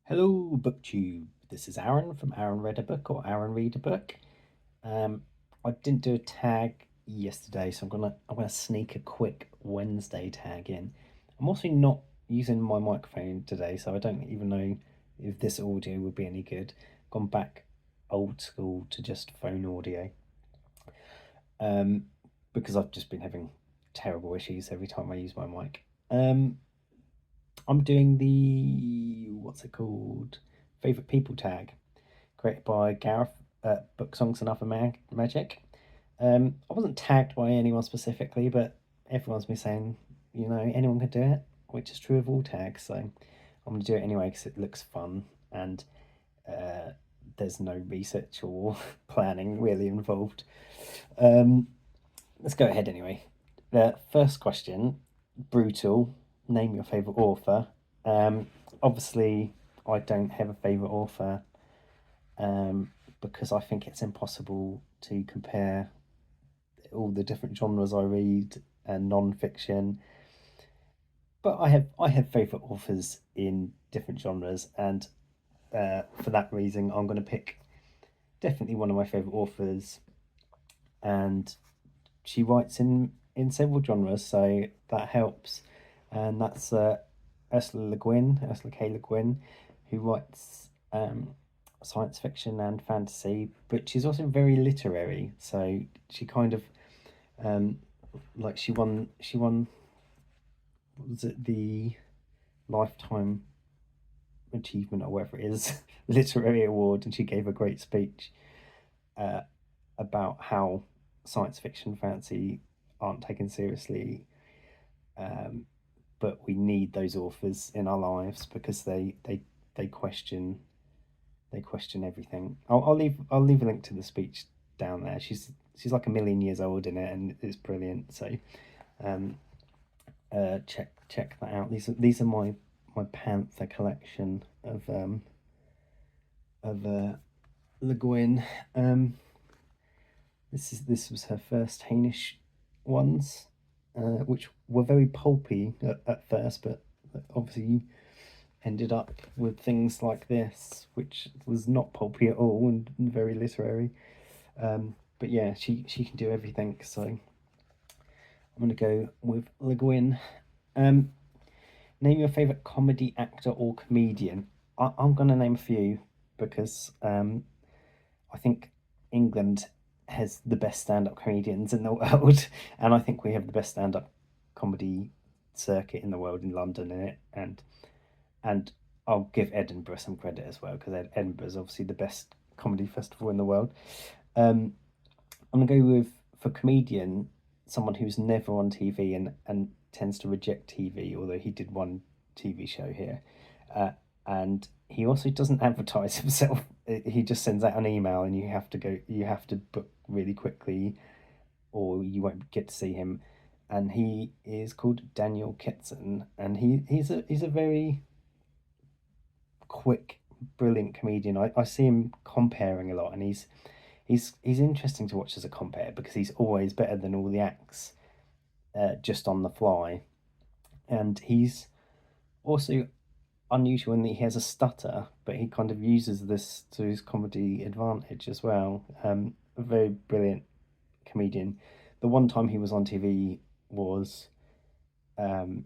Hello, BookTube. This is Aaron from Aaron Read a Book or Aaron Read a Book. Um, I didn't do a tag yesterday, so I'm gonna sneak a quick Wednesday tag in. I'm also not using my microphone today, so I don't even know if this audio would be any good. Gone back old school to just phone audio. Um, because I've just been having terrible issues every time I use my mic. I'm doing the what's it called? Favorite people tag, created by Gareth at Book Songs and Other Magic. I wasn't tagged by anyone specifically, but everyone's been saying, anyone can do it, which is true of all tags. So I'm going to do it anyway because it looks fun and uh, there's no research or planning really involved. Um, let's go ahead anyway. The first question, brutal. Name your favorite author. Um, Obviously, I don't have a favorite author because I think it's impossible to compare all the different genres I read and non-fiction. But I have favorite authors in different genres, and for that reason, I'm going to pick definitely one of my favorite authors, and she writes in several genres, so that helps. And that's Ursula K. Le Guin, who writes science fiction and fantasy, but she's also very literary. So she kind of um, like she won what was it, the lifetime achievement or whatever it is literary award, and she gave a great speech uh, about how science fiction fantasy aren't taken seriously, um, but we need those authors in our lives because they question they question everything. I'll leave a link to the speech down there. She's like a million years old in it, and it's brilliant. So um, check that out. These are my Panther collection of Le Guin. Um, this was her first Hainish ones, which were very pulpy at first, but obviously ended up with things like this, which was not pulpy at all and very literary. But yeah, she can do everything. So I'm gonna go with Le Guin. Um, Name your favorite comedy actor or comedian. I'm gonna name a few because I think England has the best stand-up comedians in the world, and I think we have the best stand-up comedy circuit in the world in London in it, and I'll give Edinburgh some credit as well because Edinburgh is obviously the best comedy festival in the world. Um, I'm gonna go with for comedian someone who's never on TV and tends to reject TV, although he did one TV show here, and he also doesn't advertise himself. He just sends out an email, and you have to book really quickly, or you won't get to see him. And he is called Daniel Kitson, and he's a very quick, brilliant comedian. I see him comparing a lot, and he's interesting to watch as a compare because he's always better than all the acts just on the fly, and he's also unusual in that he has a stutter, but he kind of uses this to his comedy advantage as well. A very brilliant comedian. The one time he was on TV was um,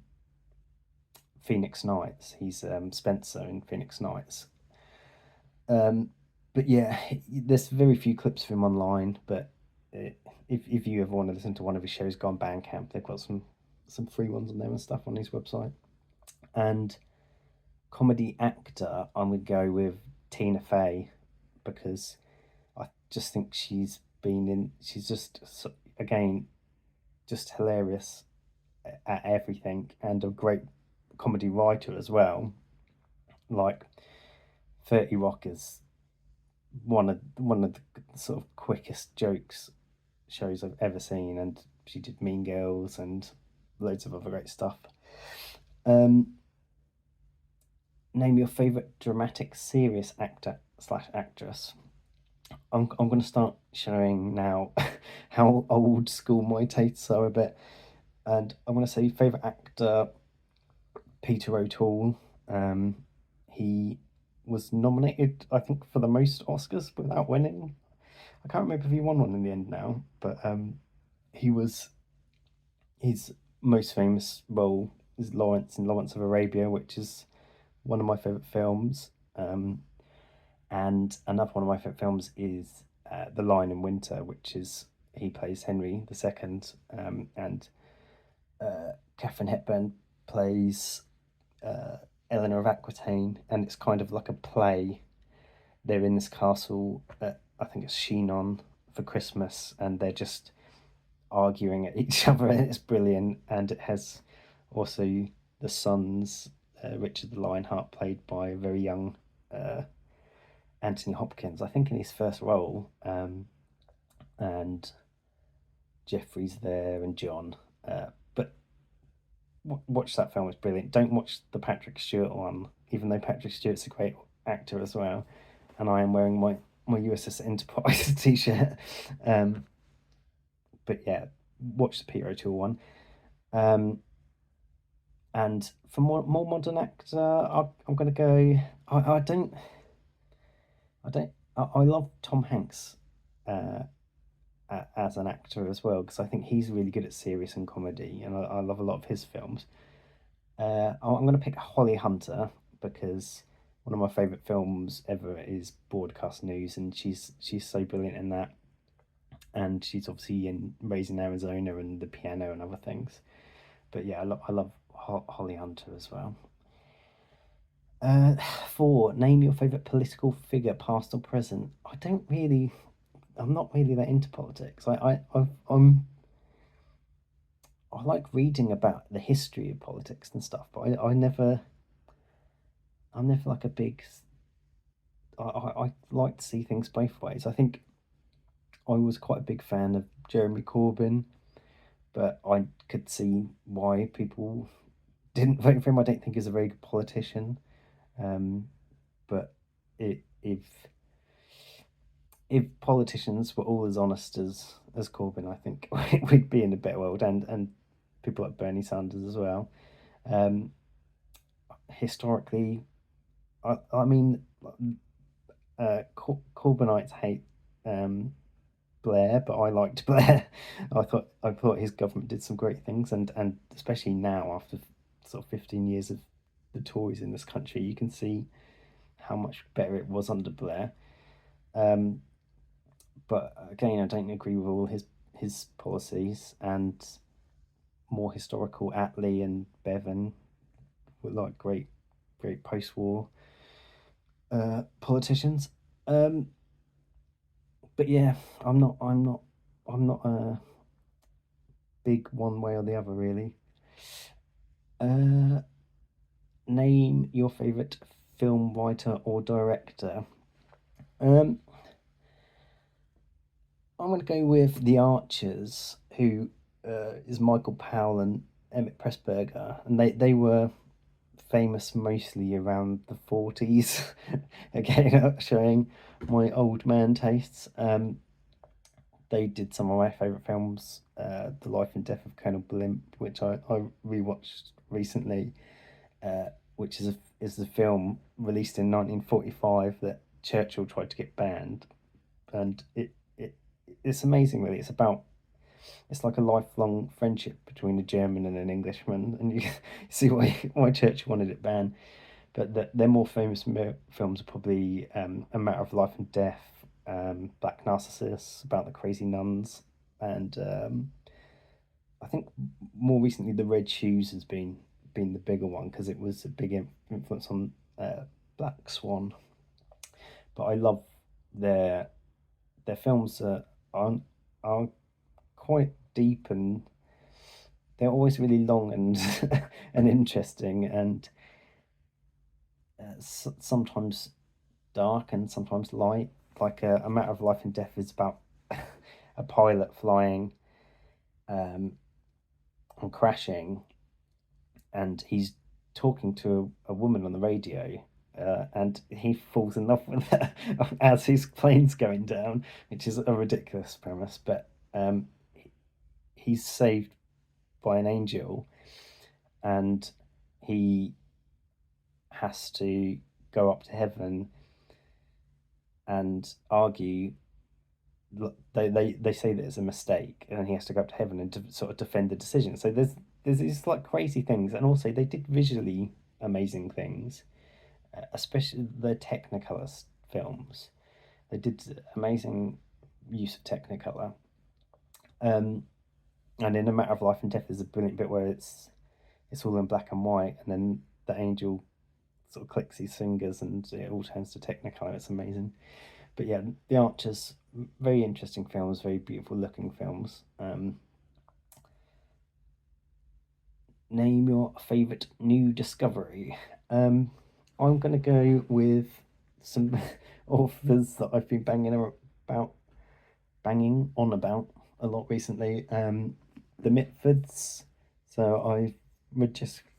Phoenix Nights. He's Spencer in Phoenix Nights. Um, but yeah, there's very few clips of him online. But uh, if you ever want to listen to one of his shows, go on Bandcamp. They've got some free ones on there and stuff on his website. And comedy actor, I'm gonna go with Tina Fey because I just think she's just again just hilarious at everything and a great comedy writer as well. Like 30 Rock is one of the sort of quickest jokes shows I've ever seen, and she did Mean Girls and loads of other great stuff. Um, Name your favorite dramatic serious actor slash actress. I'm going to start showing now how old school my tastes are a bit, and I'm going to say favorite actor Peter O'Toole. He was nominated, I think, for the most Oscars without winning. I can't remember if he won one in the end now, but he was his most famous role is Lawrence in Lawrence of Arabia, which is one of my favorite films. And another one of my favorite films is The Lion in Winter, which is he plays Henry II, and Catherine Hepburn plays Eleanor of Aquitaine, and it's kind of like a play. They're in this castle at, I think it's Chinon, for Christmas, and they're just arguing at each other, and it's brilliant. And it has also the sons, Richard the Lionheart, played by a very young Anthony Hopkins, I think in his first role, and Jeffrey's there and John. But watch that film; it's brilliant. Don't watch the Patrick Stewart one, even though Patrick Stewart's a great actor as well. And I am wearing my USS Enterprise t-shirt. But yeah, watch the Peter O'Toole one. Um, and for more modern actor, I'm gonna go. I don't. I love Tom Hanks, uh, as an actor as well, because I think he's really good at serious and comedy, and I love a lot of his films. I'm going to pick Holly Hunter because one of my favorite films ever is Broadcast News, and she's so brilliant in that, and she's obviously in Raising Arizona and The Piano and other things. But yeah, I love Holly Hunter as well. Uh, Four, name your favorite political figure, past or present. I'm not really that into politics. I like reading about the history of politics and stuff, but I'm never like a big. I like to see things both ways. I think I was quite a big fan of Jeremy Corbyn, but I could see why people didn't vote for him. I don't think he's a very good politician. Um, but if politicians were all as honest as Corbyn, I think we'd be in a better world, and people like Bernie Sanders as well. Um, Historically, I mean, Corbynites hate um, Blair, but I liked Blair. I thought his government did some great things, and especially now after sort of 15 years of the Tories in this country, you can see how much better it was under Blair. Um, but again, I don't agree with all his policies, and more historical Attlee and Bevan were like great post-war politicians. Um, but yeah, I'm not a big one way or the other really. Uh, Name your favorite film writer or director. Um, I'm going to go with The Archers, who is Michael Powell and Emmett Pressburger, and they were famous mostly around the 40s. Again, showing my old man tastes. They did some of my favourite films, The Life and Death of Colonel Blimp, which I rewatched recently, which is a film released in 1945 that Churchill tried to get banned, and it's amazing really. It's like a lifelong friendship between a German and an Englishman, and you see why Churchill wanted it banned. But their more famous films are probably A Matter of Life and Death, Black Narcissus, about the crazy nuns, and I think more recently The Red Shoes has been the bigger one because it was a big influence on Black Swan. But I love their their films are quite deep, and they're always really long and and interesting, and sometimes dark and sometimes light. Like A Matter of Life and Death is about a pilot flying um, and crashing, and he's talking to a woman on the radio. And he falls in love with her as his plane's going down, which is a ridiculous premise. But he's saved by an angel, and he has to go up to heaven and argue. They say that it's a mistake, and he has to go up to heaven and to sort of defend the decision. So there's these like crazy things, and also they did visually amazing things, especially the Technicolor films. They did amazing use of Technicolor. Um, and in A Matter of Life and Death, there's a brilliant bit where it's all in black and white, and then the angel sort of clicks his fingers, and it all turns to Technicolor. It's amazing. But yeah, The Archers, very interesting films, very beautiful looking films. Name your favourite new discovery. I'm going to go with some authors that I've been banging on about a lot recently. The Mitfords. So I've read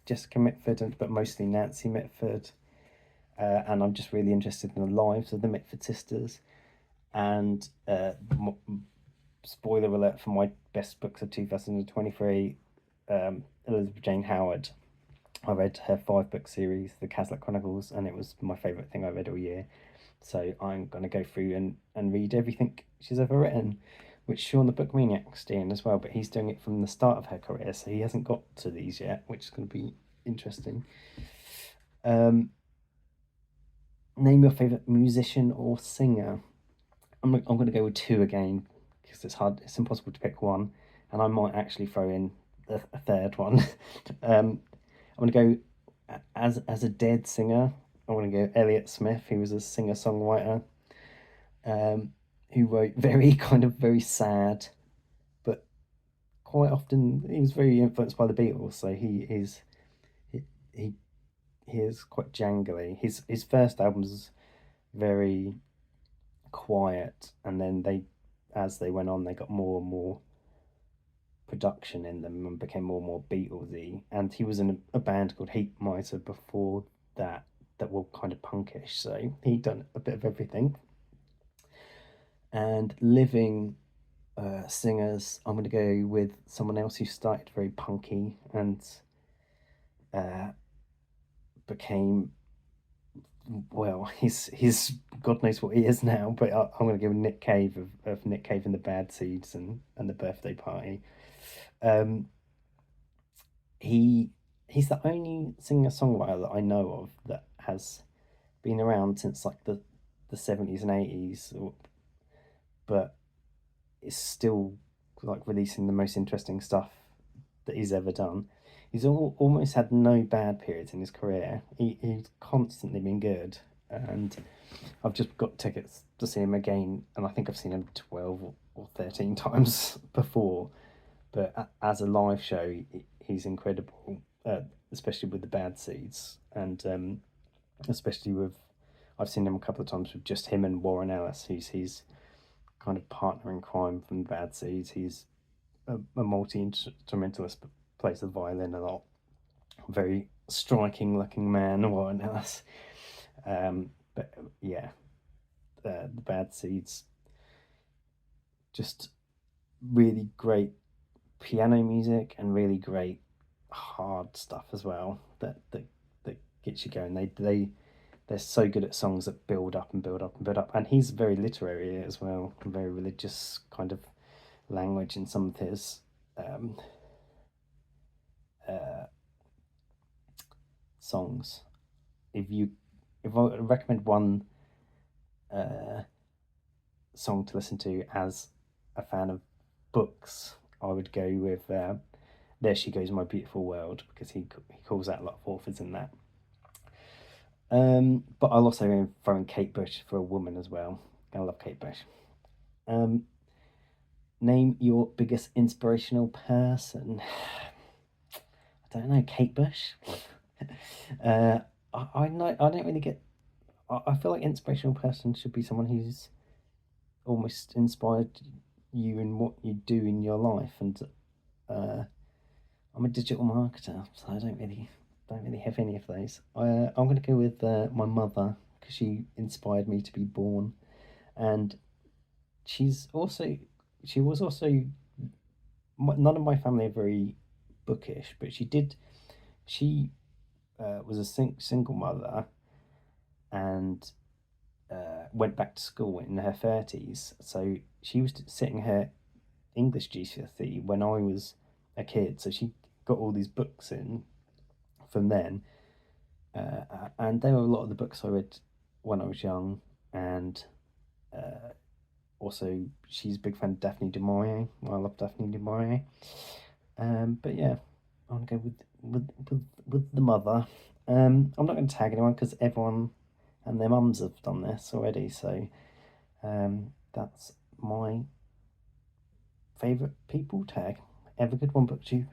Jessica Mitford, but mostly Nancy Mitford. And I'm just really interested in the lives of the Mitford sisters. And spoiler alert for my best books of 2023, Elizabeth Jane Howard. I read her 5-book series, The Caslett Chronicles, and it was my favourite thing I read all year. So I'm going to go through and read everything she's ever written, which Sean the Book Maniac's doing as well, but he's doing it from the start of her career, so he hasn't got to these yet, which is going to be interesting. Name your favourite musician or singer. I'm going to go with two again, because it's impossible to pick one, and I might actually throw in a third one. I'm going to go as a dead singer. I want to go Elliott Smith, who was a singer-songwriter, who wrote very sad, but quite often he was very influenced by the Beatles. So he is quite jangly. His first album's very quiet, and then as they went on, they got more and more production in them and became more and more Beatlesy. And he was in a band called Heat Miser before that were kind of punkish. So he'd done a bit of everything. And living singers, I'm going to go with someone else who started very punky and became, well, he's God knows what he is now, but I'm going to go with Nick Cave of Nick Cave and the Bad Seeds and the Birthday Party. He's the only singer-songwriter that I know of that has been around since like the 70s and 80s, but is still like releasing the most interesting stuff that he's ever done. He's almost had no bad periods in his career. He's constantly been good, and I've just got tickets to see him again, and I think I've seen him 12 or 13 times before. But as a live show, he's incredible, especially with the Bad Seeds, and especially with, I've seen him a couple of times with just him and Warren Ellis, who's his kind of partner in crime from Bad Seeds. He's a multi-instrumentalist, but plays the violin a lot. Very striking looking man, Warren Ellis. But yeah, the Bad Seeds, just really great piano music and really great hard stuff as well that gets you going. They're so good at songs that build up and build up and build up, and he's very literary as well, very religious kind of language in some of his songs. If I recommend one song to listen to as a fan of books, I would go with There She Goes My Beautiful World, because he calls out a lot of authors in that. But I'll also throw in Kate Bush for a woman as well. I love Kate Bush. Name your biggest inspirational person. I don't know, Kate Bush. I don't really get. I feel like inspirational person should be someone who's almost inspired you in what you do in your life, and I'm a digital marketer, so I don't really have any of those. I'm going to go with my mother, because she inspired me to be born, and she was also, none of my family are very bookish, but she was a single mother, and went back to school in her 30s. So she was sitting her English GCSE when I was a kid. So she got all these books in from then. And there were a lot of the books I read when I was young. And also, she's a big fan of Daphne du Maurier. I love Daphne du Maurier. But yeah, I'm gonna go with the mother. I'm not going to tag anyone because everyone and their mums have done this already. So that's my favourite people tag. Have a good one, BookTube.